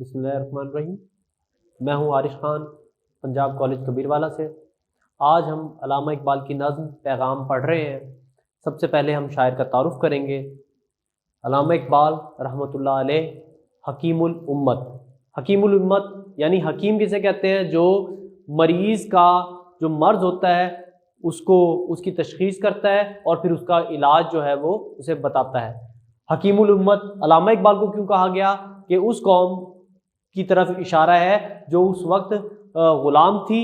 بسم اللہ الرحمن الرحیم۔ میں ہوں عارش خان، پنجاب کالج کبیروالا سے۔ آج ہم علامہ اقبال کی نظم پیغام پڑھ رہے ہیں۔ سب سے پہلے ہم شاعر کا تعارف کریں گے۔ علامہ اقبال رحمۃ اللہ علیہ حکیم الامت۔ حکیم الامت یعنی حکیم کسے کہتے ہیں؟ جو مریض کا جو مرض ہوتا ہے اس کی تشخیص کرتا ہے اور پھر اس کا علاج جو ہے وہ اسے بتاتا ہے۔ حکیم الامت علامہ اقبال کو کیوں کہا گیا؟ کہ اس قوم کی طرف اشارہ ہے جو اس وقت غلام تھی،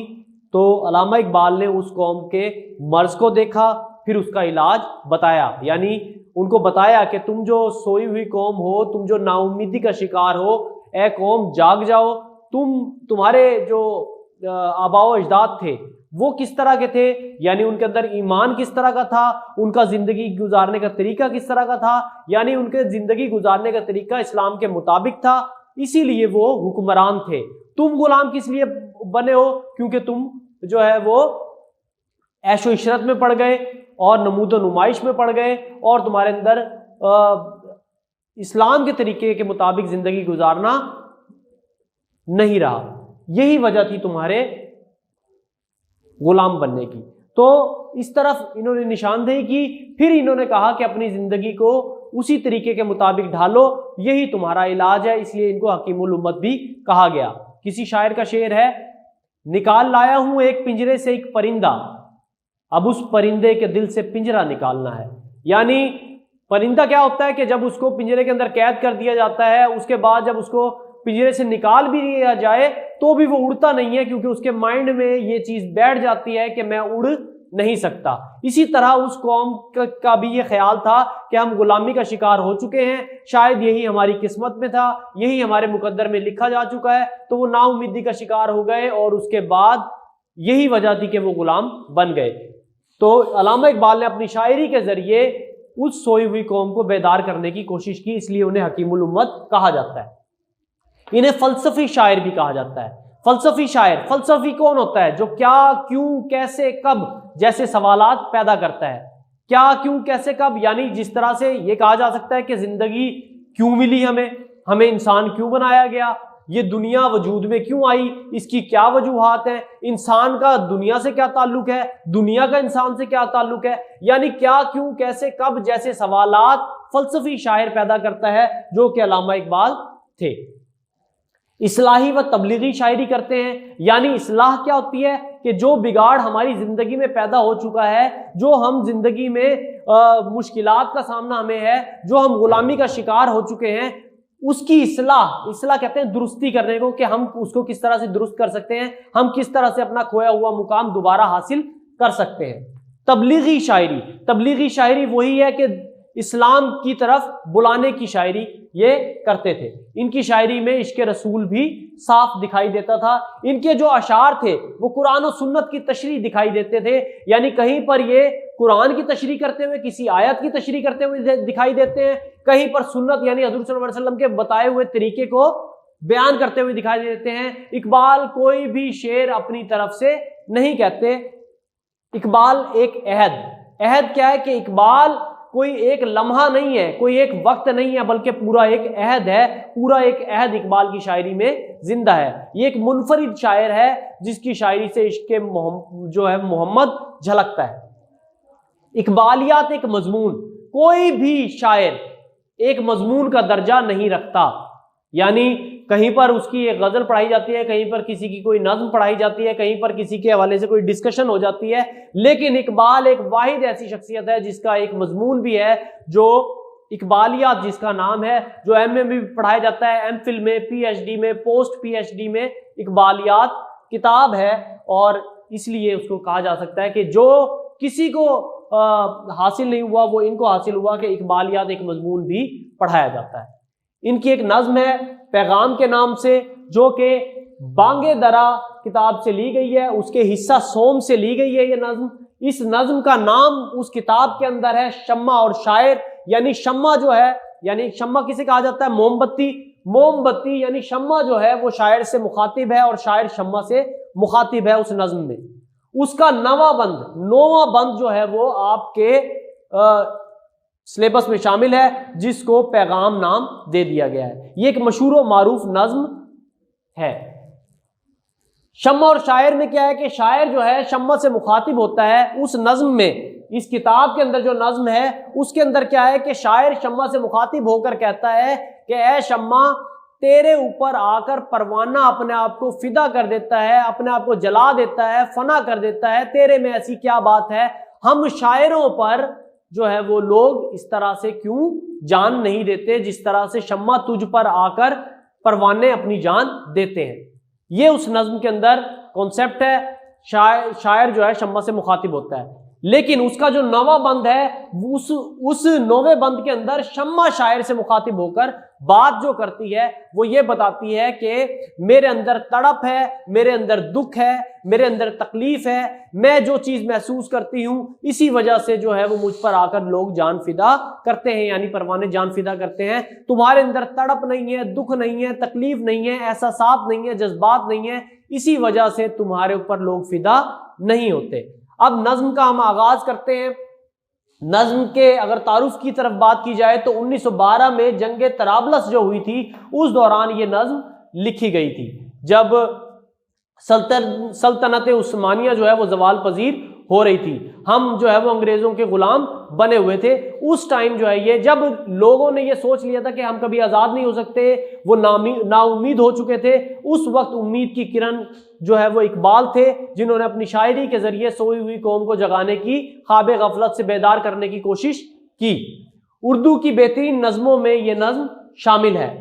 تو علامہ اقبال نے اس قوم کے مرض کو دیکھا، پھر اس کا علاج بتایا، یعنی ان کو بتایا کہ تم جو سوئی ہوئی قوم ہو، تم جو نا امیدی کا شکار ہو، اے قوم جاگ جاؤ۔ تمہارے جو آباء و اجداد تھے وہ کس طرح کے تھے، یعنی ان کے اندر ایمان کس طرح کا تھا، ان کا زندگی گزارنے کا طریقہ کس طرح کا تھا، یعنی ان کے زندگی گزارنے کا طریقہ اسلام کے مطابق تھا، اسی لیے وہ حکمران تھے۔ تم غلام کس لیے بنے ہو؟ کیونکہ تم جو ہے وہ عیش و عشرت میں پڑ گئے اور نمود و نمائش میں پڑ گئے، اور تمہارے اندر اسلام کے طریقے کے مطابق زندگی گزارنا نہیں رہا۔ یہی وجہ تھی تمہارے غلام بننے کی۔ تو اس طرف انہوں نے نشاندہی کی، پھر انہوں نے کہا کہ اپنی زندگی کو اسی طریقے کے مطابق ڈھالو، یہی تمہارا علاج ہے، اس لیے ان کو حکیم الامت بھی کہا گیا۔ کسی شاعر کا شعر ہے، نکال لایا ہوں ایک پنجرے سے ایک پرندہ، اب اس پرندے کے دل سے پنجرہ نکالنا ہے۔ یعنی پرندہ کیا ہوتا ہے کہ جب اس کو پنجرے کے اندر قید کر دیا جاتا ہے، اس کے بعد جب اس کو پنجرے سے نکال بھی دیا جائے تو بھی وہ اڑتا نہیں ہے، کیونکہ اس کے مائنڈ میں یہ چیز بیٹھ جاتی ہے کہ میں اڑ نہیں سکتا۔ اسی طرح اس قوم کا بھی یہ خیال تھا کہ ہم غلامی کا شکار ہو چکے ہیں، شاید یہی ہماری قسمت میں تھا، یہی ہمارے مقدر میں لکھا جا چکا ہے، تو وہ نا امیدی کا شکار ہو گئے، اور اس کے بعد یہی وجہ تھی کہ وہ غلام بن گئے۔ تو علامہ اقبال نے اپنی شاعری کے ذریعے اس سوئی ہوئی قوم کو بیدار کرنے کی کوشش کی، اس لیے انہیں حکیم الامت کہا جاتا ہے۔ انہیں فلسفی شاعر بھی کہا جاتا ہے۔ فلسفی شاعر، فلسفی کون ہوتا ہے؟ جو کیا، کیوں، کیسے، کب جیسے سوالات پیدا کرتا ہے۔ کیا، کیوں، کیسے، کب، یعنی جس طرح سے یہ کہا جا سکتا ہے کہ زندگی کیوں ملی ہمیں انسان کیوں بنایا گیا، یہ دنیا وجود میں کیوں آئی، اس کی کیا وجوہات ہیں، انسان کا دنیا سے کیا تعلق ہے، دنیا کا انسان سے کیا تعلق ہے، یعنی کیا، کیوں، کیسے، کب جیسے سوالات فلسفی شاعر پیدا کرتا ہے، جو کہ علامہ اقبال تھے۔ اصلاحی و تبلیغی شاعری کرتے ہیں، یعنی اصلاح کیا ہوتی ہے کہ جو بگاڑ ہماری زندگی میں پیدا ہو چکا ہے، جو ہم زندگی میں مشکلات کا سامنا ہمیں ہے، جو ہم غلامی کا شکار ہو چکے ہیں، اس کی اصلاح کہتے ہیں درستی کرنے کو، کہ ہم اس کو کس طرح سے درست کر سکتے ہیں، ہم کس طرح سے اپنا کھویا ہوا مقام دوبارہ حاصل کر سکتے ہیں۔ تبلیغی شاعری وہی ہے کہ اسلام کی طرف بلانے کی شاعری یہ کرتے تھے۔ ان کی شاعری میں عشق رسول بھی صاف دکھائی دیتا تھا۔ ان کے جو اشعار تھے وہ قرآن و سنت کی تشریح دکھائی دیتے تھے، یعنی کہیں پر یہ قرآن کی تشریح کرتے ہوئے، کسی آیت کی تشریح کرتے ہوئے دکھائی دیتے ہیں، کہیں پر سنت یعنی حضور صلی اللہ علیہ وسلم کے بتائے ہوئے طریقے کو بیان کرتے ہوئے دکھائی دیتے ہیں۔ اقبال کوئی بھی شعر اپنی طرف سے نہیں کہتے۔ اقبال ایک عہد کیا ہے کہ اقبال کوئی ایک لمحہ نہیں ہے، کوئی ایک وقت نہیں ہے، بلکہ پورا ایک عہد ہے، پورا ایک عہد اقبال کی شاعری میں زندہ ہے۔ یہ ایک منفرد شاعر ہے جس کی شاعری سے عشق جو ہے محمد جھلکتا ہے۔ اقبالیات ایک مضمون، کوئی بھی شاعر ایک مضمون کا درجہ نہیں رکھتا، یعنی کہیں پر اس کی ایک غزل پڑھائی جاتی ہے، کہیں پر کسی کی کوئی نظم پڑھائی جاتی ہے، کہیں پر کسی کے حوالے سے کوئی ڈسکشن ہو جاتی ہے، لیکن اقبال ایک واحد ایسی شخصیت ہے جس کا ایک مضمون بھی ہے، جو اقبالیات جس کا نام ہے، جو ایم اے میں پڑھایا جاتا ہے، ایم فل میں، پی ایچ ڈی میں، پوسٹ پی ایچ ڈی میں اقبالیات کتاب ہے، اور اس لیے اس کو کہا جا سکتا ہے کہ جو کسی کو حاصل نہیں ہوا وہ ان کو حاصل ہوا، کہ اقبالیات ایک مضمون بھی پڑھایا جاتا ہے۔ ان کی ایک نظم ہے پیغام کے نام سے، جو کہ بانگے درا کتاب سے لی گئی ہے، اس کے حصہ سوم سے لی گئی ہے یہ نظم۔ اس نظم کا نام اس کتاب کے اندر ہے شمع اور شاعر، یعنی شمع جو ہے، یعنی شمع کسے کہا جاتا ہے؟ موم بتی، یعنی شمع جو ہے وہ شاعر سے مخاطب ہے اور شاعر شمع سے مخاطب ہے اس نظم میں۔ اس کا نواں بند جو ہے وہ آپ کے سلیبس میں شامل ہے، جس کو پیغام نام دے دیا گیا ہے۔ یہ ایک مشہور و معروف نظم ہے۔ شمع اور شاعر میں کیا ہے کہ شاعر جو ہے شمع سے مخاطب ہوتا ہے اس نظم میں، اس کتاب کے اندر جو نظم ہے اس کے اندر کیا ہے کہ شاعر شمع سے مخاطب ہو کر کہتا ہے کہ اے شمع، تیرے اوپر آ کر پروانہ اپنے آپ کو فدا کر دیتا ہے، اپنے آپ کو جلا دیتا ہے، فنا کر دیتا ہے، تیرے میں ایسی کیا بات ہے؟ ہم شاعروں پر جو ہے وہ لوگ اس طرح سے کیوں جان نہیں دیتے جس طرح سے شمع تجھ پر آ کر پروانے اپنی جان دیتے ہیں۔ یہ اس نظم کے اندر کانسیپٹ ہے، شاعر جو ہے شمع سے مخاطب ہوتا ہے۔ لیکن اس کا جو نواں بند ہے اس نویں بند کے اندر شمع شاعر سے مخاطب ہو کر بات جو کرتی ہے وہ یہ بتاتی ہے کہ میرے اندر تڑپ ہے، میرے اندر دکھ ہے، میرے اندر تکلیف ہے، میں جو چیز محسوس کرتی ہوں اسی وجہ سے جو ہے وہ مجھ پر آ کر لوگ جان فدا کرتے ہیں، یعنی پروانے جان فدا کرتے ہیں۔ تمہارے اندر تڑپ نہیں ہے، دکھ نہیں ہے، تکلیف نہیں ہے، احساسات نہیں ہے، جذبات نہیں ہے، اسی وجہ سے تمہارے اوپر لوگ فدا نہیں ہوتے۔ اب نظم کا ہم آغاز کرتے ہیں۔ نظم کے اگر تعارف کی طرف بات کی جائے تو 1912 میں جنگ طرابلس جو ہوئی تھی اس دوران یہ نظم لکھی گئی تھی، جب سلطنت عثمانیہ جو ہے وہ زوال پذیر ہو رہی تھی، ہم جو ہے وہ انگریزوں کے غلام بنے ہوئے تھے۔ اس ٹائم جو ہے یہ جب لوگوں نے یہ سوچ لیا تھا کہ ہم کبھی آزاد نہیں ہو سکتے، وہ نا امید ہو چکے تھے، اس وقت امید کی کرن جو ہے وہ اقبال تھے، جنہوں نے اپنی شاعری کے ذریعے سوئی ہوئی قوم کو جگانے کی، خواب غفلت سے بیدار کرنے کی کوشش کی۔ اردو کی بہترین نظموں میں یہ نظم شامل ہے۔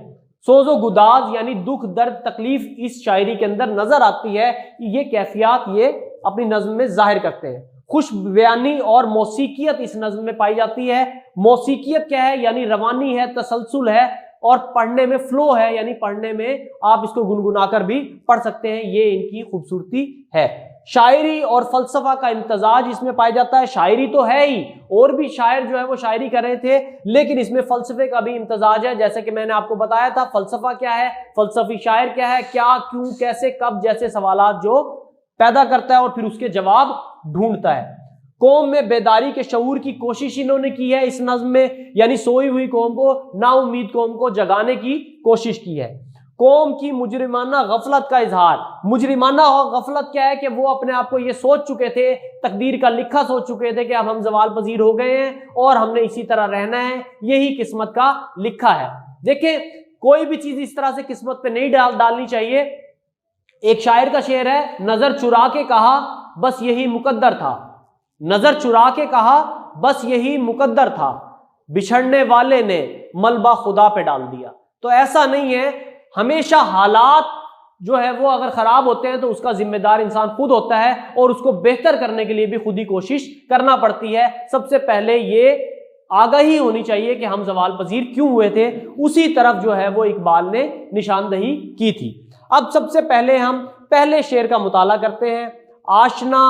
سوز و گداز یعنی دکھ، درد، تکلیف اس شاعری کے اندر نظر آتی ہے، یہ کیفیات یہ اپنی نظم میں ظاہر کرتے ہیں۔ خوش بیانی اور موسیقیت اس نظم میں پائی جاتی ہے۔ موسیقیت کیا ہے؟ یعنی روانی ہے، تسلسل ہے، اور پڑھنے میں فلو ہے، یعنی پڑھنے میں آپ اس کو گنگنا کر بھی پڑھ سکتے ہیں، یہ ان کی خوبصورتی ہے۔ شاعری اور فلسفہ کا امتزاج اس میں پایا جاتا ہے۔ شاعری تو ہے ہی، اور بھی شاعر جو ہے وہ شاعری کر رہے تھے، لیکن اس میں فلسفے کا بھی امتزاج ہے، جیسے کہ میں نے آپ کو بتایا تھا فلسفہ کیا ہے، فلسفی شاعر کیا ہے، کیا، کیوں، کیسے، کب جیسے سوالات جو پیدا کرتا ہے اور پھر اس کے جواب ڈھونڈتا ہے۔ قوم میں بیداری کے شعور کی کوشش انہوں نے کی ہے اس نظم میں، یعنی سوئی ہوئی قوم کو، نا امید قوم کو جگانے کی کوشش کی ہے۔ قوم کی مجرمانہ غفلت کا اظہار۔ مجرمانہ غفلت کیا ہے کہ وہ اپنے آپ کو یہ سوچ چکے تھے، تقدیر کا لکھا سوچ چکے تھے کہ اب ہم زوال پذیر ہو گئے ہیں اور ہم نے اسی طرح رہنا ہے، یہی قسمت کا لکھا ہے۔ دیکھیں کوئی بھی چیز اس طرح سے قسمت پہ نہیں ڈالنی چاہیے۔ ایک شاعر کا شعر ہے، نظر چرا کے کہا بس یہی مقدر تھا، نظر چرا کے کہا بس یہی مقدر تھا، بچھڑنے والے نے ملبہ خدا پہ ڈال دیا۔ تو ایسا نہیں ہے، ہمیشہ حالات جو ہے وہ اگر خراب ہوتے ہیں تو اس کا ذمہ دار انسان خود ہوتا ہے، اور اس کو بہتر کرنے کے لیے بھی خود ہی کوشش کرنا پڑتی ہے۔ سب سے پہلے یہ آگاہی ہونی چاہیے کہ ہم زوال پذیر کیوں ہوئے تھے، اسی طرف جو ہے وہ اقبال نے نشاندہی کی تھی۔ اب سب سے پہلے ہم پہلے شعر کا مطالعہ کرتے ہیں۔ آشنا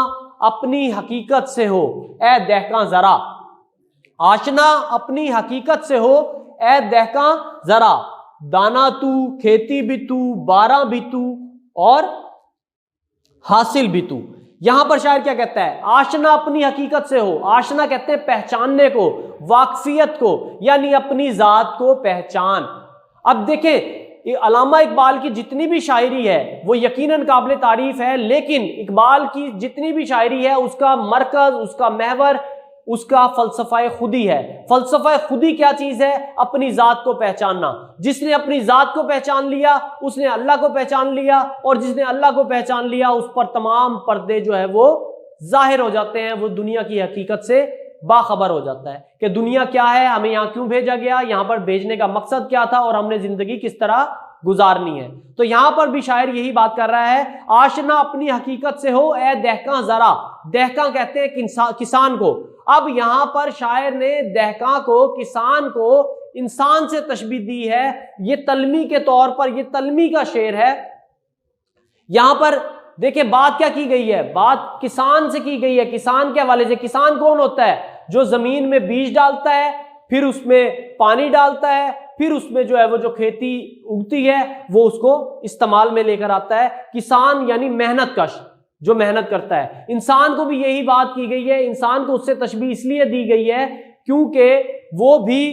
اپنی حقیقت سے ہو اے دہقاں ذرا، آشنا اپنی حقیقت سے ہو اے دہقاں ذرا، دانا تو، کھیتی بھی تو، باراں بھی تو، اور حاصل بھی تو۔ یہاں پر شاعر کیا کہتا ہے؟ آشنا اپنی حقیقت سے ہو، آشنا کہتے ہیں پہچاننے کو، واقفیت کو، یعنی اپنی ذات کو پہچان۔ اب دیکھیں علامہ اقبال کی جتنی بھی شاعری ہے وہ یقیناً قابل تعریف ہے، لیکن اقبال کی جتنی بھی شاعری ہے اس کا مرکز، اس کا محور، اس کا فلسفہ خودی ہے۔ فلسفہ خودی کیا چیز ہے؟ اپنی ذات کو پہچاننا۔ جس نے اپنی ذات کو پہچان لیا اس نے اللہ کو پہچان لیا، اور جس نے اللہ کو پہچان لیا اس پر تمام پردے جو ہے وہ ظاہر ہو جاتے ہیں، وہ دنیا کی حقیقت سے باخبر ہو جاتا ہے کہ دنیا کیا ہے، ہمیں یہاں کیوں بھیجا گیا، یہاں پر بھیجنے کا مقصد کیا تھا، اور ہم نے زندگی کس طرح گزارنی ہے۔ تو یہاں پر بھی شاعر یہی بات کر رہا ہے، آشنا اپنی حقیقت سے ہو اے دہقاں ذرا۔ دہقاں کہتے ہیں کسان کو۔ اب یہاں پر شاعر نے دہقاں کو، کسان کو انسان سے تشبیہ دی ہے، یہ تلمی کے طور پر، یہ تلمی کا شعر ہے۔ یہاں پر دیکھیں بات کیا کی گئی ہے، بات کسان سے کی گئی ہے۔ کسان کے حوالے سے، کسان کون ہوتا ہے؟ جو زمین میں بیج ڈالتا ہے، پھر اس میں پانی ڈالتا ہے، پھر اس میں جو ہے وہ جو کھیتی اگتی ہے وہ اس کو استعمال میں لے کر آتا ہے۔ کسان یعنی محنت کش، جو محنت کرتا ہے۔ انسان کو بھی یہی بات کی گئی ہے، انسان کو اس سے تشبیہ اس لیے دی گئی ہے کیونکہ وہ بھی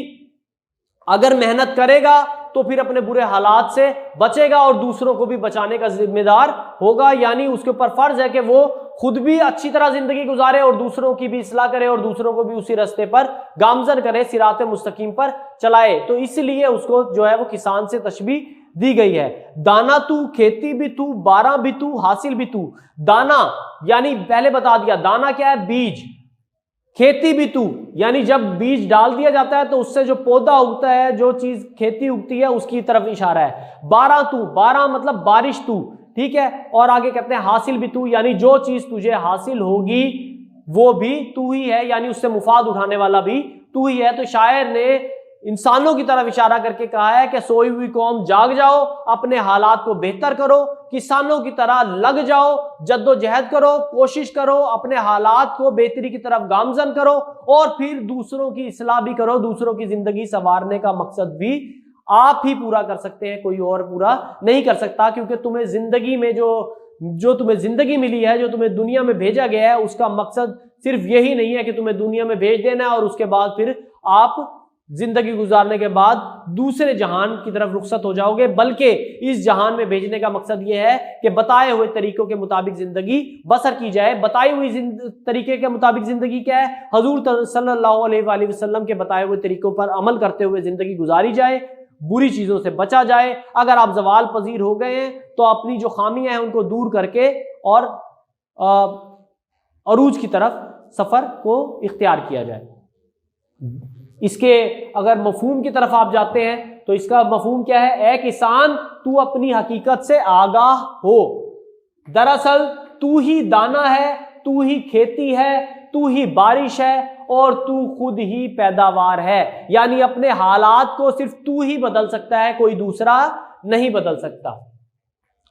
اگر محنت کرے گا تو پھر اپنے برے حالات سے بچے گا اور دوسروں کو بھی بچانے کا ذمہ دار ہوگا. یعنی اس کے اوپر فرض ہے کہ وہ خود بھی اچھی طرح زندگی گزارے اور دوسروں کی بھی اصلاح کرے اور دوسروں کو بھی اسی راستے پر گامزن کرے, صراط مستقیم پر چلائے. تو اس لیے اس کو جو ہے وہ کسان سے تشبیہ دی گئی ہے. دانا تو, کھیتی بھی تو, بارہ بھی تو, حاصل بھی تو. دانا یعنی پہلے بتا دیا, دانا کیا ہے؟ بیج. کھیتی بھی تو یعنی جب بیج ڈال دیا جاتا ہے تو اس سے جو پودا اگتا ہے, جو چیز کھیتی اگتی ہے اس کی طرف اشارہ ہے. بارہ تو, بارہ مطلب بارش تو, ٹھیک ہے. اور آگے کہتے ہیں حاصل بھی تو, یعنی جو چیز تجھے حاصل ہوگی وہ بھی تو ہی ہے, یعنی اس سے مفاد اٹھانے والا بھی تو ہی ہے. تو شاعر نے انسانوں کی طرف اشارہ کر کے کہا ہے کہ سوئی ہوئی قوم جاگ جاؤ, اپنے حالات کو بہتر کرو, کسانوں کی طرح لگ جاؤ, جد و جہد کرو, کوشش کرو, اپنے حالات کو بہتری کی طرف گامزن کرو اور پھر دوسروں کی اصلاح بھی کرو. دوسروں کی زندگی سنوارنے کا مقصد بھی آپ ہی پورا کر سکتے ہیں, کوئی اور پورا نہیں کر سکتا. کیونکہ تمہیں زندگی میں جو تمہیں زندگی ملی ہے, جو تمہیں دنیا میں بھیجا گیا ہے, اس کا مقصد صرف یہی نہیں ہے کہ تمہیں دنیا میں بھیج دینا ہے اور اس کے بعد پھر آپ زندگی گزارنے کے بعد دوسرے جہان کی طرف رخصت ہو جاؤ گے, بلکہ اس جہان میں بھیجنے کا مقصد یہ ہے کہ بتائے ہوئے طریقوں کے مطابق زندگی بسر کی جائے. بتائی ہوئی طریقے کے مطابق زندگی کیا ہے؟ حضور صلی اللہ علیہ وآلہ وسلم کے بتائے ہوئے طریقوں پر عمل کرتے ہوئے زندگی گزاری جائے, بری چیزوں سے بچا جائے. اگر آپ زوال پذیر ہو گئے ہیں تو اپنی جو خامیاں ہیں ان کو دور کر کے اور عروج کی طرف سفر کو اختیار کیا جائے. اس کے اگر مفہوم کی طرف آپ جاتے ہیں تو اس کا مفہوم کیا ہے؟ اے کسان, تو اپنی حقیقت سے آگاہ ہو. دراصل تو ہی دانا ہے, تو ہی کھیتی ہے, تو ہی بارش ہے اور تو خود ہی پیداوار ہے. یعنی اپنے حالات کو صرف تو ہی بدل سکتا ہے, کوئی دوسرا نہیں بدل سکتا.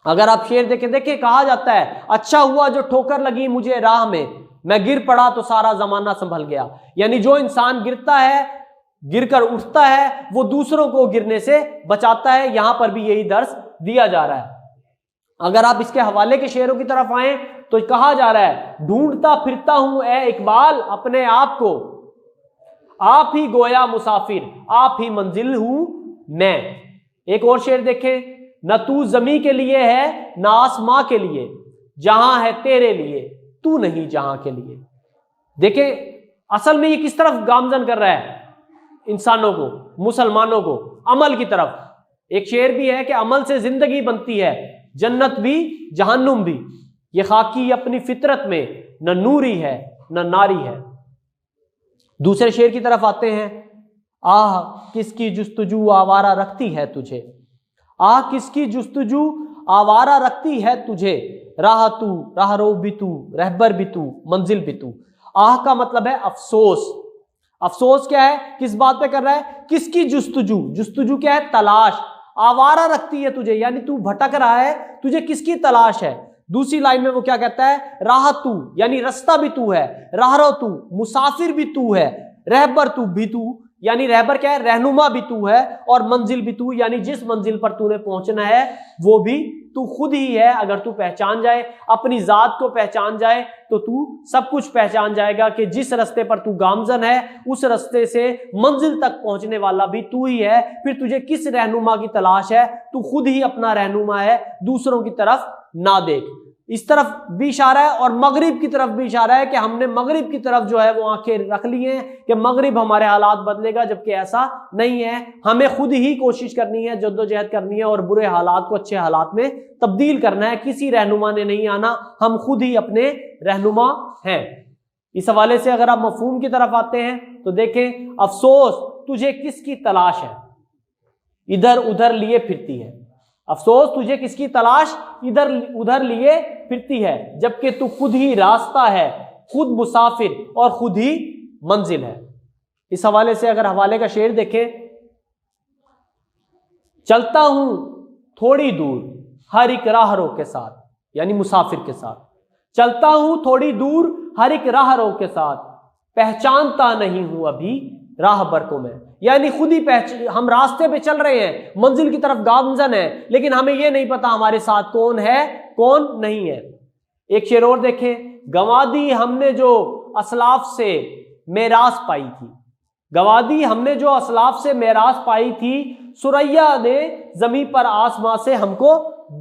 اگر آپ شعر دیکھیں کہا جاتا ہے اچھا ہوا جو ٹھوکر لگی مجھے راہ میں گر پڑا تو سارا زمانہ سنبھل گیا. یعنی جو انسان گرتا ہے, گر کر اٹھتا ہے, وہ دوسروں کو گرنے سے بچاتا ہے. یہاں پر بھی یہی درس دیا جا رہا ہے. اگر آپ اس کے حوالے کے شعروں کی طرف آئیں تو کہا جا رہا ہے ڈھونڈتا پھرتا ہوں اے اقبال اپنے آپ کو, آپ ہی گویا مسافر, آپ ہی منزل ہوں میں. ایک اور شعر دیکھیں, نہ تو زمین کے لیے ہے نہ آسماں کے لیے, جہاں ہے تیرے لیے تو نہیں جہاں کے لیے. دیکھیں اصل میں یہ کس طرف گامزن کر رہا ہے؟ انسانوں کو, مسلمانوں کو عمل کی طرف. ایک شعر بھی ہے کہ عمل سے زندگی بنتی ہے, جنت بھی جہنم بھی, یہ خاکی اپنی فطرت میں نہ نوری ہے نہ ناری ہے. دوسرے شعر کی طرف آتے ہیں, آہ کس کی جستجو آوارہ رکھتی ہے تجھے, آہ کس کی جستجو آوارہ رکھتی ہے تجھے, راہ تو, راہ رو بھی تو, رہبر بھی تو, منزل بھی تو. آہ کا مطلب ہے افسوس. افسوس کیا ہے, کس بات پہ کر رہا ہے؟ کس کی جستجو, جستجو کیا ہے؟ تلاش. آوارہ رکھتی ہے تجھے یعنی تو بھٹک رہا ہے, تجھے کس کی تلاش ہے. دوسری لائن میں وہ کیا کہتا ہے؟ راہ تو یعنی رستہ بھی تو ہے, راہ رو تو مسافر بھی تو ہے, رہبر تو بھی تو یعنی رہبر کیا ہے؟ رہنما بھی تو ہے, اور منزل بھی تو یعنی جس منزل پر تو نے پہنچنا ہے وہ بھی تو خود ہی ہے. اگر تو پہچان جائے, اپنی ذات کو پہچان جائے تو تو سب کچھ پہچان جائے گا کہ جس رستے پر تو گامزن ہے اس رستے سے منزل تک پہنچنے والا بھی تو ہی ہے. پھر تجھے کس رہنما کی تلاش ہے؟ تو خود ہی اپنا رہنما ہے, دوسروں کی طرف نہ دیکھ. اس طرف بھی اشارہ ہے اور مغرب کی طرف بھی اشارہ ہے کہ ہم نے مغرب کی طرف جو ہے وہ آنکھیں رکھ لی ہیں کہ مغرب ہمارے حالات بدلے گا, جبکہ ایسا نہیں ہے. ہمیں خود ہی کوشش کرنی ہے, جدوجہد کرنی ہے اور برے حالات کو اچھے حالات میں تبدیل کرنا ہے. کسی رہنما نے نہیں آنا, ہم خود ہی اپنے رہنما ہیں. اس حوالے سے اگر آپ مفہوم کی طرف آتے ہیں تو دیکھیں, افسوس تجھے کس کی تلاش ہے, ادھر ادھر لیے پھرتی ہے. افسوس تجھے کس کی تلاش, ادھر ادھر لیے پھرتی ہے, جبکہ تو خود ہی راستہ ہے, خود مسافر اور خود ہی منزل ہے. اس حوالے سے اگر حوالے کا شعر دیکھیں, چلتا ہوں تھوڑی دور ہر ایک راہ رو کے ساتھ, یعنی مسافر کے ساتھ. چلتا ہوں تھوڑی دور ہر ایک راہ رو کے ساتھ, پہچانتا نہیں ہوں ابھی راہ بر کو میں. یعنی خود ہی ہم راستے پہ چل رہے ہیں, منزل کی طرف گامزن ہے, لیکن ہمیں یہ نہیں پتا ہمارے ساتھ کون ہے کون نہیں ہے. ایک شعر اور دیکھیں, گنوا دی ہم نے جو اسلاف سے میراث پائی تھی, گوادی ہم نے جو اسلاف سے میراث پائی تھی، سریا نے زمین پر آسمان سے ہم کو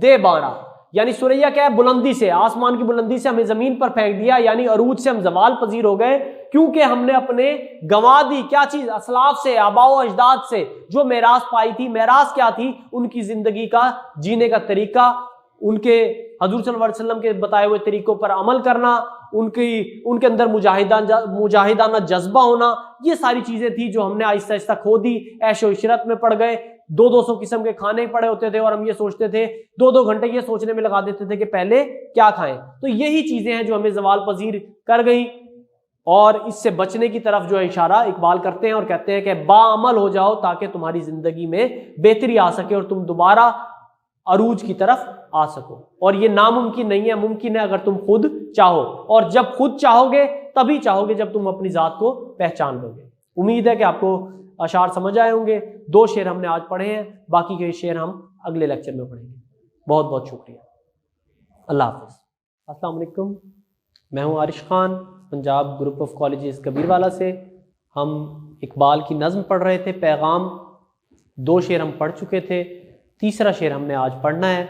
دے بانٹا. یعنی سریا کیا ہے؟ بلندی سے، آسمان کی بلندی سے ہمیں زمین پر پھینک دیا، یعنی عروج سے ہم زوال پذیر ہو گئے، کیونکہ ہم نے اپنے گوادی کیا چیز؟ اسلاف سے، آباء و اجداد سے جو میراث پائی تھی. میراث کیا تھی؟ ان کی زندگی کا جینے کا طریقہ، ان کے حضور صلی اللہ علیہ وسلم کے بتائے ہوئے طریقوں پر عمل کرنا، ان کے اندر مجاہدانہ جذبہ ہونا. یہ ساری چیزیں تھی جو ہم نے آہستہ آہستہ کھو دی. عیش و عشرت میں پڑ گئے، 200 قسم کے کھانے پڑے ہوتے تھے، اور ہم یہ سوچتے تھے 2 گھنٹے یہ سوچنے میں لگا دیتے تھے کہ پہلے کیا کھائیں. تو یہی چیزیں ہیں جو ہمیں زوال پذیر کر گئی، اور اس سے بچنے کی طرف جو ہے اشارہ اقبال کرتے ہیں اور کہتے ہیں کہ باعمل ہو جاؤ تاکہ تمہاری زندگی میں بہتری آ سکے اور تم دوبارہ عروج کی طرف آ سکو. اور یہ ناممکن نہیں ہے، ممکن ہے اگر تم خود چاہو، اور جب خود چاہو گے تبھی چاہو گے جب تم اپنی ذات کو پہچان لو گے. امید ہے کہ آپ کو اشعار سمجھ آئے ہوں گے. 2 شعر ہم نے آج پڑھے ہیں، باقی کے شعر ہم اگلے لیکچر میں پڑھیں گے. بہت بہت شکریہ. اللہ حافظ. السلام علیکم، میں ہوں Arish Khan, Punjab group of colleges Kabirwala سے. ہم اقبال کی نظم پڑھ رہے تھے، پیغام. 2 شعر ہم پڑھ چکے تھے، تیسرا شعر ہم نے آج پڑھنا ہے.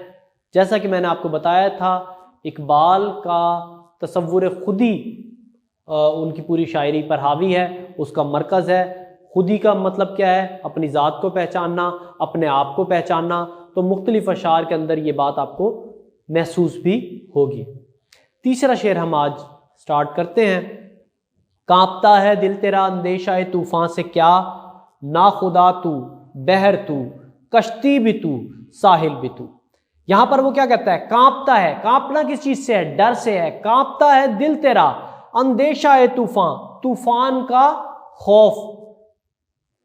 جیسا کہ میں نے آپ کو بتایا تھا، اقبال کا تصور خودی ان کی پوری شاعری پر حاوی ہے، اس کا مرکز ہے. خودی کا مطلب کیا ہے؟ اپنی ذات کو پہچاننا، اپنے آپ کو پہچاننا. تو مختلف اشعار کے اندر یہ بات آپ کو محسوس بھی ہوگی. تیسرا شعر ہم آج سٹارٹ کرتے ہیں. کانپتا ہے دل تیرا اندیشہ طوفان سے کیا، ناخدا تو، بحر تو، کشتی بھی تو، ساحل بھی تو. یہاں پر وہ کیا کہتا ہے؟ کانپتا ہے. کانپنا کس چیز سے ہے؟ ڈر سے ہے. کانپتا ہے دل تیرا اندیشہ طوفان، طوفان کا خوف.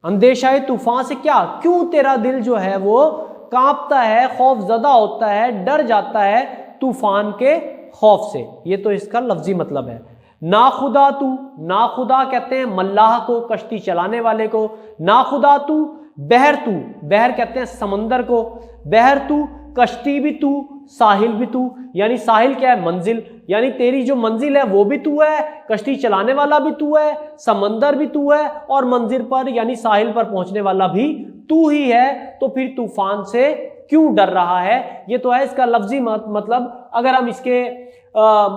اندیشہ طوفان سے کیا؟ کیوں تیرا دل جو ہے وہ کانپتا ہے، خوف زدہ ہوتا ہے، ڈر جاتا ہے طوفان کے خوف سے. یہ تو اس کا لفظی مطلب ہے. ناخدا تو، ناخدا کہتے ہیں ملاح کو، کشتی چلانے والے کو. ناخدا تو، بحر تو، بحر کہتے ہیں سمندر کو. بحر تو، کشتی بھی تو، ساحل بھی تو. یعنی ساحل کیا ہے؟ منزل. یعنی تیری جو منزل ہے وہ بھی تو ہے، کشتی چلانے والا بھی تو ہے، سمندر بھی تو ہے، اور منزل پر یعنی ساحل پر پہنچنے والا بھی تو ہی ہے. تو پھر طوفان سے کیوں ڈر رہا ہے؟ یہ تو ہے اس کا لفظی مطلب. اگر ہم اس کے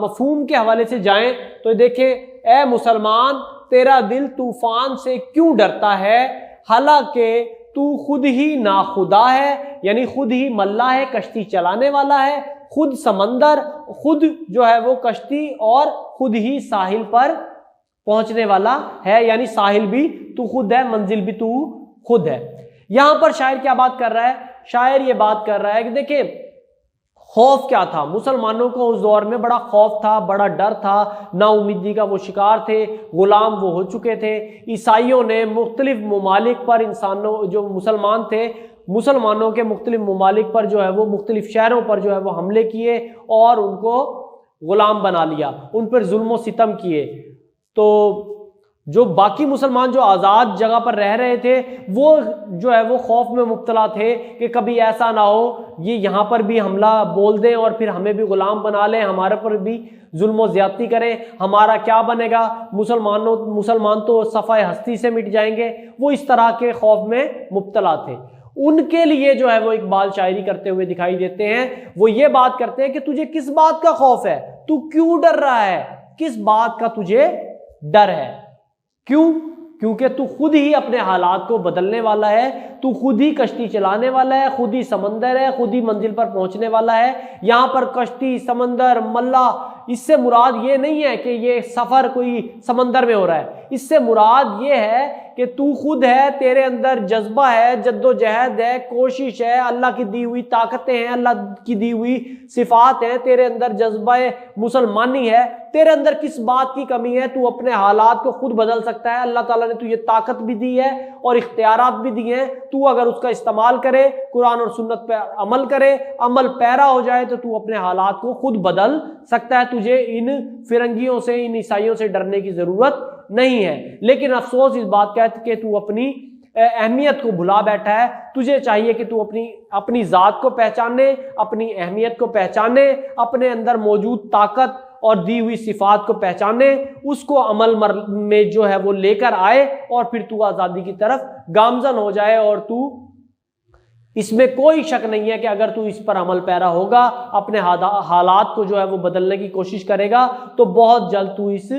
مفہوم کے حوالے سے جائیں تو دیکھیں، اے مسلمان تیرا دل طوفان سے کیوں ڈرتا ہے، حالانکہ تو خود ہی ناخدا ہے، یعنی خود ہی ملا ہے، کشتی چلانے والا ہے، خود سمندر، خود جو ہے وہ کشتی، اور خود ہی ساحل پر پہنچنے والا ہے. یعنی ساحل بھی تو خود ہے، منزل بھی تو خود ہے. یہاں پر شاعر کیا بات کر رہا ہے؟ شاعر یہ بات کر رہا ہے کہ دیکھیں خوف کیا تھا. مسلمانوں کو اس دور میں بڑا خوف تھا، بڑا ڈر تھا، نا امیدی کا وہ شکار تھے، غلام وہ ہو چکے تھے. عیسائیوں نے مختلف ممالک پر انسانوں جو مسلمان تھے، مسلمانوں کے مختلف ممالک پر جو ہے وہ مختلف شہروں پر جو ہے وہ حملے کیے اور ان کو غلام بنا لیا، ان پر ظلم و ستم کیے. تو جو باقی مسلمان جو آزاد جگہ پر رہ رہے تھے وہ جو ہے وہ خوف میں مبتلا تھے کہ کبھی ایسا نہ ہو یہ یہاں پر بھی حملہ بول دیں اور پھر ہمیں بھی غلام بنا لیں، ہمارے پر بھی ظلم و زیادتی کریں، ہمارا کیا بنے گا، مسلمان تو صفحہ ہستی سے مٹ جائیں گے. وہ اس طرح کے خوف میں مبتلا تھے. ان کے لیے جو ہے وہ اقبال شاعری کرتے ہوئے دکھائی دیتے ہیں. وہ یہ بات کرتے ہیں کہ تجھے کس بات کا خوف ہے، تو کیوں ڈر رہا ہے، کس بات کا تجھے ڈر ہے؟ کیوں؟ کیونکہ تو خود ہی اپنے حالات کو بدلنے والا ہے، تو خود ہی کشتی چلانے والا ہے، خود ہی سمندر ہے، خود ہی منزل پر پہنچنے والا ہے. یہاں پر کشتی، سمندر، ملا، اس سے مراد یہ نہیں ہے کہ یہ سفر کوئی سمندر میں ہو رہا ہے. اس سے مراد یہ ہے کہ تو خود ہے، تیرے اندر جذبہ ہے، جد و جہد ہے، کوشش ہے، اللہ کی دی ہوئی طاقتیں ہیں، اللہ کی دی ہوئی صفات ہیں، تیرے اندر جذبہ مسلمانی ہے. تیرے اندر کس بات کی کمی ہے؟ تو اپنے حالات کو خود بدل سکتا ہے. اللہ تعالیٰ نے تو یہ طاقت بھی دی ہے اور اختیارات بھی دیے ہیں. تو اگر اس کا استعمال کرے، قرآن اور سنت پہ عمل کرے، عمل پیرا ہو جائے، تو اپنے حالات کو خود بدل سکتا ہے. تجھے ان فرنگیوں سے، ان عیسائیوں سے ڈرنے کی ضرورت نہیں ہے. لیکن افسوس اس بات کا ہے کہ تو اپنی اہمیت کو بھلا بیٹھا ہے. تجھے چاہیے کہ تو اپنی ذات کو پہچانے، اپنی اہمیت کو پہچانے، اپنے اندر موجود طاقت اور دی ہوئی صفات کو پہچانے، اس کو عمل میں جو ہے وہ لے کر آئے، اور پھر تو آزادی کی طرف گامزن ہو جائے۔ اور تو اس میں کوئی شک نہیں ہے کہ اگر تو اس پر عمل پیرا ہوگا، اپنے حالات کو جو ہے وہ بدلنے کی کوشش کرے گا، تو بہت جلد تو اس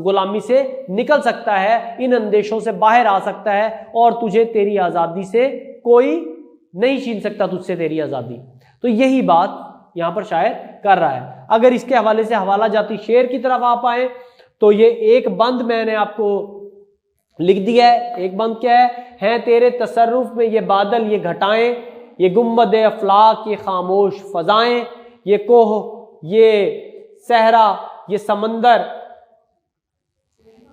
غلامی سے نکل سکتا ہے، ان اندیشوں سے باہر آ سکتا ہے، اور تجھے تیری آزادی سے کوئی نہیں چھین سکتا تجھ سے تیری آزادی۔ تو یہی بات یہاں پر شاعر کر رہا ہے۔ اگر اس کے حوالے سے حوالہ جاتی شعر کی طرف آپ آئیں تو یہ ایک بند میں نے آپ کو لکھ دیا ہے۔ ایک بند کیا ہے؟ ہیں تیرے تصرف میں یہ بادل، یہ گھٹائیں، یہ گنبد افلاک، یہ خاموش فضائیں، یہ کوہ، یہ صحرا، یہ سمندر،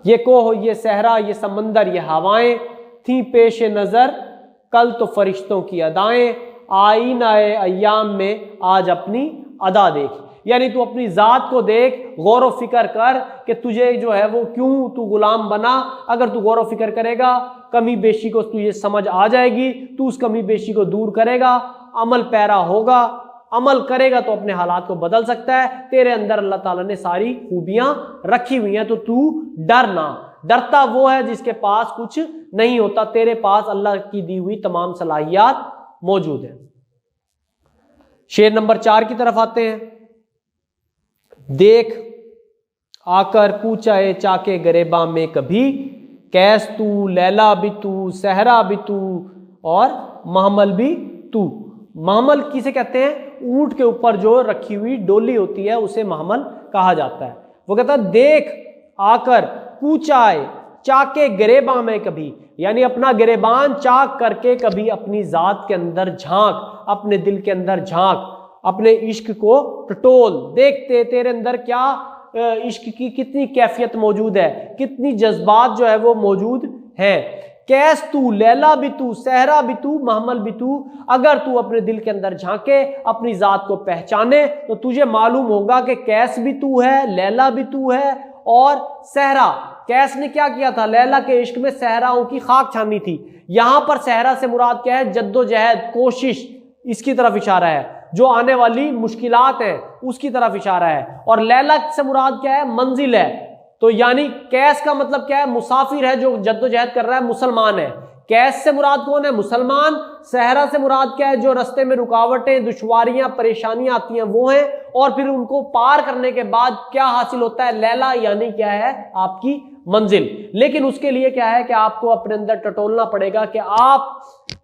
یہ کوہ، یہ صحرا، یہ سمندر، یہ ہوائیں تھیں پیش نظر کل تو فرشتوں کی ادائیں، آئینہ ایام میں آج اپنی ادا دیکھ۔ یعنی تو اپنی ذات کو دیکھ، غور و فکر کر کہ تجھے جو ہے وہ کیوں تو غلام بنا۔ اگر تو غور و فکر کرے گا، کمی بیشی کو تجھے سمجھ آ جائے گی، تو اس کمی بیشی کو دور کرے گا، عمل پیرا ہوگا، عمل کرے گا تو اپنے حالات کو بدل سکتا ہے۔ تیرے اندر اللہ تعالیٰ نے ساری خوبیاں رکھی ہوئی ہیں، تو ڈر نہ۔ ڈرتا وہ ہے جس کے پاس کچھ نہیں ہوتا، تیرے پاس اللہ کی دی ہوئی تمام صلاحیات موجود ہیں۔ شعر نمبر 4 کی طرف آتے ہیں۔ دیکھ آ کر پوچھا ہے چاکے گریباں میں کبھی، کیس تو، لیلا بھی تو، صحرا بھی تو، اور محمل بھی تو۔ محمل کسے کہتے ہیں؟ اونٹ کے اوپر جو رکھی ہوئی ڈولی ہوتی ہے اسے محمل کہا جاتا ہے۔ وہ کہتا ہے دیکھ آ کر پوچھا ہے چاکے گریباں میں کبھی، یعنی اپنا گریبان چاک کر کے کبھی اپنی ذات کے اندر جھانک، اپنے دل کے اندر جھانک، اپنے عشق کو ٹٹول، دیکھتے تیرے اندر کیا عشق کی کتنی کیفیت موجود ہے، کتنی جذبات جو ہے وہ موجود ہیں۔ کیس تو، لیلا بھی تو، صحرا بھی تو، محمل بھی تو۔ اگر تو اپنے دل کے اندر جھانکے، اپنی ذات کو پہچانے، تو تجھے معلوم ہوگا کہ کیس بھی تو ہے، لیلا بھی تو ہے، اور صحرا۔ کیس نے کیا کیا تھا؟ لیلا کے عشق میں صحراؤں کی خاک چھانی تھی۔ یہاں پر صحرا سے مراد کیا ہے؟ جد و جہد، کوشش، اس کی طرف اشارہ ہے۔ جو آنے والی مشکلات ہیں اس کی طرف اشارہ ہے۔ اور لیلا سے مراد کیا ہے؟ منزل ہے۔ تو یعنی کیس کا مطلب کیا ہے؟ مسافر ہے جو جد و جہد کر رہا ہے، مسلمان ہے۔ کیس سے مراد کون ہے؟ مسلمان۔ صحرا سے مراد کیا ہے؟ جو رستے میں رکاوٹیں، دشواریاں، پریشانیاں آتی ہیں وہ ہیں، اور پھر ان کو پار کرنے کے بعد کیا حاصل ہوتا ہے؟ لیلا، یعنی کیا ہے؟ آپ کی منزل۔ لیکن اس کے لیے کیا ہے کہ آپ کو اپنے اندر ٹٹولنا پڑے گا کہ آپ،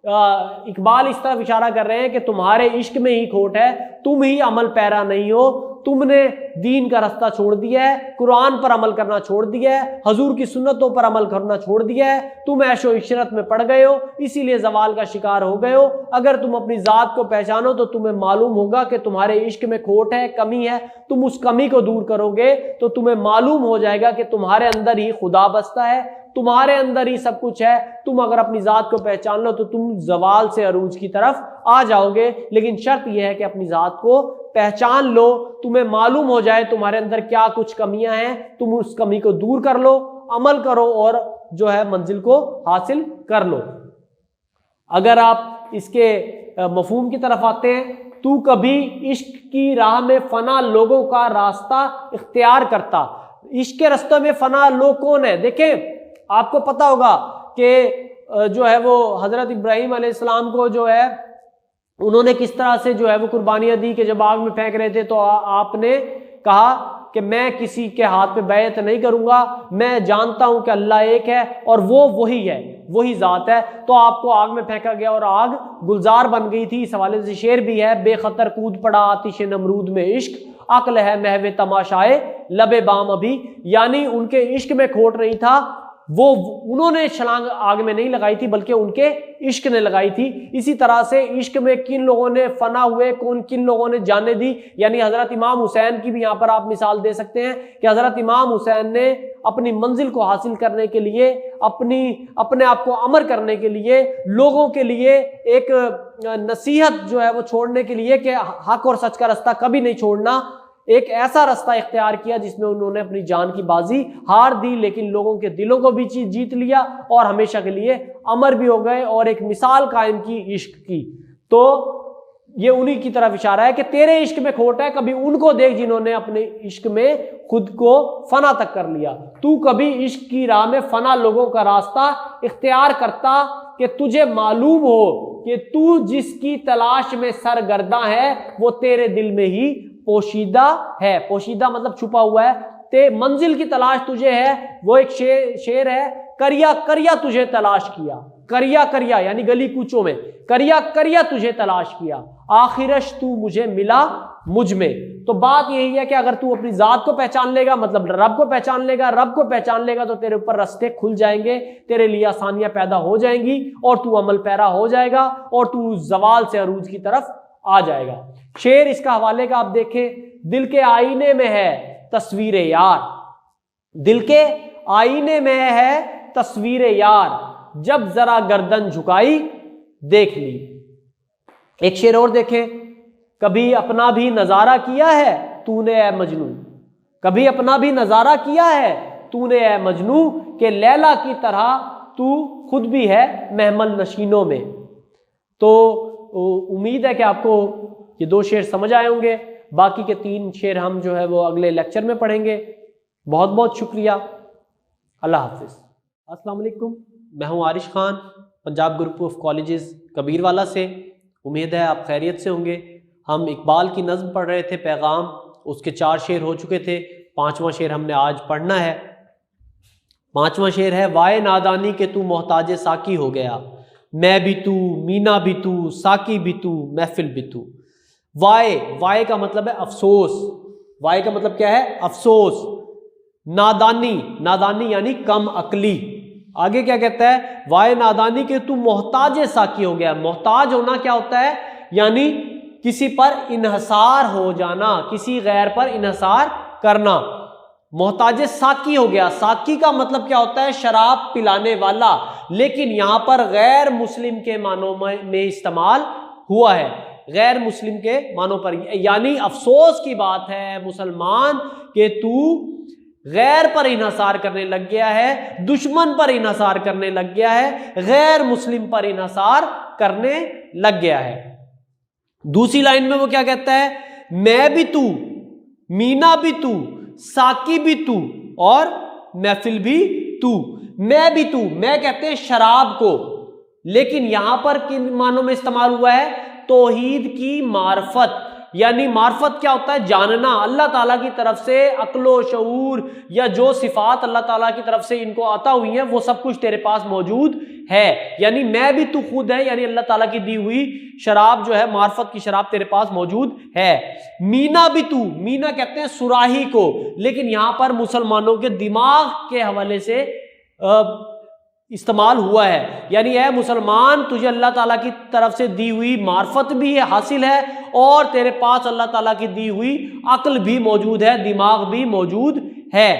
اقبال اس طرف اشارہ کر رہے ہیں کہ تمہارے عشق میں ہی کھوٹ ہے، تم ہی عمل پیرا نہیں ہو، تم نے دین کا رستہ چھوڑ دیا ہے، قرآن پر عمل کرنا چھوڑ دیا ہے، حضور کی سنتوں پر عمل کرنا چھوڑ دیا ہے، تم عیش و عشرت میں پڑ گئے ہو، اسی لیے زوال کا شکار ہو گئے ہو۔ اگر تم اپنی ذات کو پہچانو تو تمہیں معلوم ہوگا کہ تمہارے عشق میں کھوٹ ہے، کمی ہے۔ تم اس کمی کو دور کرو گے تو تمہیں معلوم ہو جائے گا کہ تمہارے اندر ہی خدا بستا ہے، تمہارے اندر ہی سب کچھ ہے۔ تم اگر اپنی ذات کو پہچان لو تو تم زوال سے عروج کی طرف آ جاؤ گے، لیکن شرط یہ ہے کہ اپنی ذات کو پہچان لو، تمہیں معلوم ہو جائے تمہارے اندر کیا کچھ کمیاں ہیں، تم اس کمی کو دور کر لو، عمل کرو اور جو ہے منزل کو حاصل کر لو۔ اگر آپ اس کے مفہوم کی طرف آتے ہیں، تو کبھی عشق کی راہ میں فنا لوگوں کا راستہ اختیار کرتا۔ عشق کے راستے میں فنا لوگ کون ہے؟ دیکھیں آپ کو پتا ہوگا کہ جو ہے وہ حضرت ابراہیم علیہ السلام کو جو ہے انہوں نے کس طرح سے جو ہے وہ قربانیاں دی کہ جب آگ میں پھینک رہے تھے تو آپ نے کہا کہ میں کسی کے ہاتھ پہ بیعت نہیں کروں گا، میں جانتا ہوں کہ اللہ ایک ہے اور وہ وہی ہے، وہی ذات ہے۔ تو آپ کو آگ میں پھینکا گیا اور آگ گلزار بن گئی تھی۔ اس حوالے سے شعر بھی ہے، بے خطر کود پڑا آتش نمرود میں عشق، عقل ہے محو تماشائے لب بام ابھی۔ یعنی ان کے عشق میں کھوٹ نہیں تھا، وہ انہوں نے چھلانگ آگ میں نہیں لگائی تھی بلکہ ان کے عشق نے لگائی تھی۔ اسی طرح سے عشق میں کن لوگوں نے فنا ہوئے، کن لوگوں نے جانیں دی، یعنی حضرت امام حسین کی بھی یہاں پر آپ مثال دے سکتے ہیں کہ حضرت امام حسین نے اپنی منزل کو حاصل کرنے کے لیے، اپنے آپ کو امر کرنے کے لیے، لوگوں کے لیے ایک نصیحت جو ہے وہ چھوڑنے کے لیے کہ حق اور سچ کا راستہ کبھی نہیں چھوڑنا، ایک ایسا راستہ اختیار کیا جس میں انہوں نے اپنی جان کی بازی ہار دی، لیکن لوگوں کے دلوں کو بھی جیت لیا اور ہمیشہ کے لیے امر بھی ہو گئے اور ایک مثال قائم کی عشق کی۔ تو یہ انہی کی طرف اشارہ ہے کہ تیرے عشق میں کھوٹ ہے، کبھی ان کو دیکھ جنہوں نے اپنے عشق میں خود کو فنا تک کر لیا۔ تو کبھی عشق کی راہ میں فنا لوگوں کا راستہ اختیار کرتا کہ تجھے معلوم ہو کہ تو جس کی تلاش میں سرگرداں ہے وہ تیرے دل میں ہی پوشیدہ ہے۔ پوشیدہ مطلب چھپا ہوا ہے۔ منزل کی تلاش تجھے ہے، وہ ایک شعر ہے، کریا کریا تجھے تلاش کیا، کریا کریا یعنی گلی کوچوں میں، کریا کریا تجھے تلاش کیا، آخرش تو مجھے ملا مجھ میں۔ تو بات یہی ہے کہ اگر تو اپنی ذات کو پہچان لے گا، مطلب رب کو پہچان لے گا، رب کو پہچان لے گا تو تیرے اوپر راستے کھل جائیں گے، تیرے لیے آسانیاں پیدا ہو جائیں گی اور تو عمل پیرا ہو جائے گا اور تو زوال سے عروج کی طرف آ جائے گا۔ شعر اس کا حوالے کا آپ دیکھیں، دل کے آئینے میں ہے تصویر یار، دل کے آئینے میں ہے تصویر یار، جب ذرا گردن جھکائی دیکھ لی۔ ایک شعر اور دیکھیں، کبھی اپنا بھی نظارہ کیا ہے تو نے اے مجنو، کبھی اپنا بھی نظارہ کیا ہے تو نے اے مجنو، کہ لیلا کی طرح تو خود بھی ہے محمل نشینوں میں۔ تو امید ہے کہ آپ کو یہ 2 شعر سمجھ آئے ہوں گے، باقی کے 3 شعر ہم جو ہے وہ اگلے لیکچر میں پڑھیں گے۔ بہت بہت شکریہ، اللہ حافظ۔ السلام علیکم، میں ہوں Arish Khan, Punjab group of colleges Kabirwala سے۔ امید ہے آپ خیریت سے ہوں گے۔ ہم اقبال کی نظم پڑھ رہے تھے پیغام، اس کے 4 شعر ہو چکے تھے، 5واں شعر ہم نے آج پڑھنا ہے۔ 5واں شعر ہے، وائے نادانی کہ تو محتاج ساقی ہو گیا، میں بھی تو، مینا بھی تو، ساقی بھی تو، محفل بھی تو۔ وائے، وائے کا مطلب ہے افسوس، وائے کا مطلب کیا ہے؟ افسوس۔ نادانی، نادانی یعنی کم عقلی۔ آگے کیا کہتا ہے؟ وائے نادانی کہ تو محتاج ساقی ہو گیا۔ محتاج ہونا کیا ہوتا ہے؟ یعنی کسی پر انحصار ہو جانا، کسی غیر پر انحصار کرنا۔ محتاج ساقی ہو گیا، ساقی کا مطلب کیا ہوتا ہے؟ شراب پلانے والا، لیکن یہاں پر غیر مسلم کے معنوں میں استعمال ہوا ہے، غیر مسلم کے معنوں پر، یعنی افسوس کی بات ہے مسلمان کہ تو غیر پر انحصار کرنے لگ گیا ہے، دشمن پر انحصار کرنے لگ گیا ہے، غیر مسلم پر انحصار کرنے لگ گیا ہے۔ دوسری لائن میں وہ کیا کہتا ہے؟ میں بھی تو، مینا بھی تو، ساقی بھی تو، اور محفل بھی تو۔ میں بھی تو، میں کہتے ہیں شراب کو، لیکن یہاں پر کن معنوں میں استعمال ہوا ہے؟ توحید کی معرفت، یعنی معرفت کیا ہوتا ہے؟ جاننا، اللہ تعالیٰ کی طرف سے عقل و شعور یا جو صفات اللہ تعالیٰ کی طرف سے ان کو عطا ہوئی ہیں وہ سب کچھ تیرے پاس موجود ہے۔ یعنی میں بھی تو خود ہے، یعنی اللہ تعالیٰ کی دی ہوئی شراب جو ہے، معرفت کی شراب تیرے پاس موجود ہے۔ مینا بھی تو، مینا کہتے ہیں سراہی کو، لیکن یہاں پر مسلمانوں کے دماغ کے حوالے سے استعمال ہوا ہے، یعنی اے مسلمان تجھے اللہ تعالیٰ کی طرف سے دی ہوئی معرفت بھی حاصل ہے اور تیرے پاس اللہ تعالیٰ کی دی ہوئی عقل بھی موجود ہے، دماغ بھی موجود ہے۔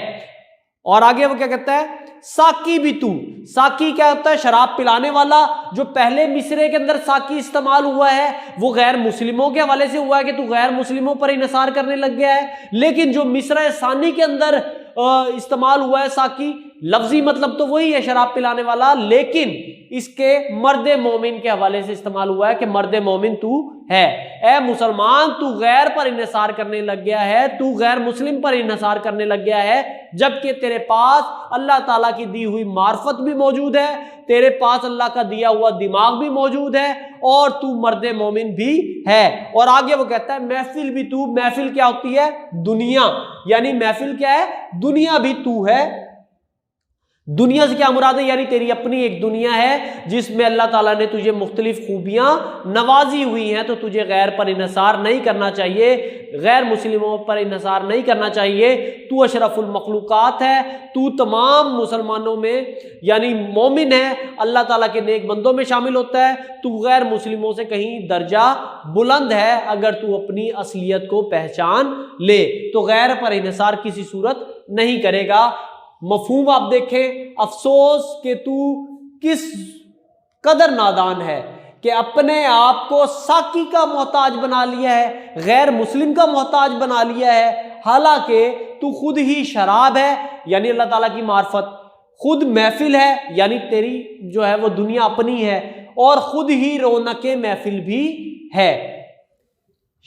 اور آگے وہ کیا کہتا ہے؟ ساقی بھی تو، ساقی کیا ہوتا ہے؟ شراب پلانے والا۔ جو پہلے مصرے کے اندر ساقی استعمال ہوا ہے وہ غیر مسلموں کے حوالے سے ہوا ہے کہ تو غیر مسلموں پر انحصار کرنے لگ گیا ہے، لیکن جو مصرع ثانی کے اندر استعمال ہوا ہے ساقی، لفظی مطلب تو وہی ہے شراب پلانے والا، لیکن اس کے مرد مومن کے حوالے سے استعمال ہوا ہے کہ مرد مومن تو ہے۔ اے مسلمان تو غیر پر انحصار کرنے لگ گیا ہے، تو غیر مسلم پر انحصار کرنے لگ گیا ہے، جبکہ تیرے پاس اللہ تعالیٰ کی دی ہوئی معرفت بھی موجود ہے، تیرے پاس اللہ کا دیا ہوا دماغ بھی موجود ہے اور تو مرد مومن بھی ہے۔ اور آگے وہ کہتا ہے محفل بھی تو، محفل کیا ہوتی ہے؟ دنیا، یعنی محفل کیا ہے؟ دنیا بھی تو ہے۔ دنیا سے کیا مراد ہے؟ یعنی تیری اپنی ایک دنیا ہے جس میں اللہ تعالیٰ نے تجھے مختلف خوبیاں نوازی ہوئی ہیں، تو تجھے غیر پر انحصار نہیں کرنا چاہیے، غیر مسلموں پر انحصار نہیں کرنا چاہیے۔ تو اشرف المخلوقات ہے، تو تمام مسلمانوں میں یعنی مومن ہے، اللہ تعالیٰ کے نیک بندوں میں شامل ہوتا ہے، تو غیر مسلموں سے کہیں درجہ بلند ہے اگر تو اپنی اصلیت کو پہچان لے، تو غیر پر انحصار کسی صورت نہیں کرے گا۔ مفہوم آپ دیکھیں، افسوس کہ تو کس قدر نادان ہے کہ اپنے آپ کو ساقی کا محتاج بنا لیا ہے، غیر مسلم کا محتاج بنا لیا ہے، حالانکہ تو خود ہی شراب ہے یعنی اللہ تعالیٰ کی معرفت، خود محفل ہے یعنی تیری جو ہے وہ دنیا اپنی ہے، اور خود ہی رونق محفل بھی ہے۔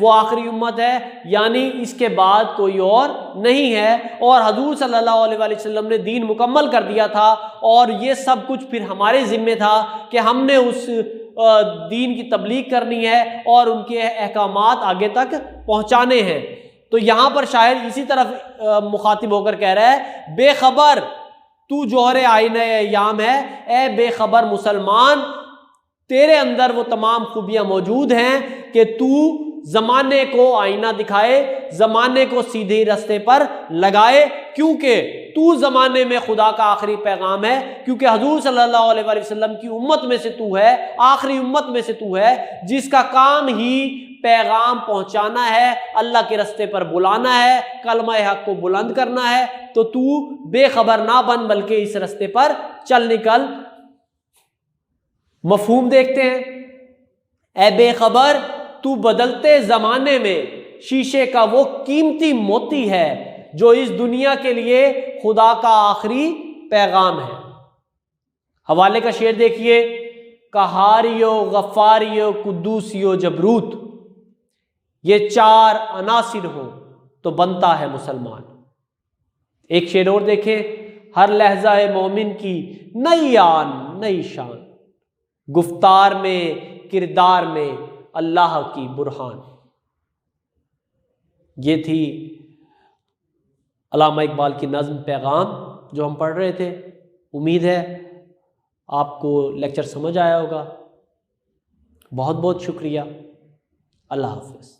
وہ آخری امت ہے، یعنی اس کے بعد کوئی اور نہیں ہے، اور حضور صلی اللہ علیہ وآلہ وسلم نے دین مکمل کر دیا تھا، اور یہ سب کچھ پھر ہمارے ذمے تھا کہ ہم نے اس دین کی تبلیغ کرنی ہے اور ان کے احکامات آگے تک پہنچانے ہیں۔ تو یہاں پر شاعر اسی طرف مخاطب ہو کر کہہ رہا ہے، بے خبر تو جوہر آئینہ ایام ہے، اے بے خبر مسلمان، تیرے اندر وہ تمام خوبیاں موجود ہیں کہ تو زمانے کو آئینہ دکھائے، زمانے کو سیدھے رستے پر لگائے، کیونکہ تو زمانے میں خدا کا آخری پیغام ہے، کیونکہ حضور صلی اللہ علیہ وآلہ وسلم کی امت میں سے تو ہے، آخری امت میں سے تو ہے جس کا کام ہی پیغام پہنچانا ہے، اللہ کے رستے پر بلانا ہے، کلمہ حق کو بلند کرنا ہے، تو بے خبر نہ بن بلکہ اس رستے پر چل نکل۔ مفہوم دیکھتے ہیں، اے بے خبر تو بدلتے زمانے میں شیشے کا وہ قیمتی موتی ہے جو اس دنیا کے لیے خدا کا آخری پیغام ہے۔ حوالے کا شعر دیکھیے، قہاریو غفاریو قدوسیو جبروت، یہ چار عناصر ہوں تو بنتا ہے مسلمان۔ ایک شعر اور دیکھیں، ہر لحظہ مومن کی نئی آن نئی شان، گفتار میں کردار میں اللہ کی برہان۔ یہ تھی علامہ اقبال کی نظم پیغام جو ہم پڑھ رہے تھے۔ امید ہے آپ کو لیکچر سمجھ آیا ہوگا۔ بہت بہت شکریہ۔ اللہ حافظ۔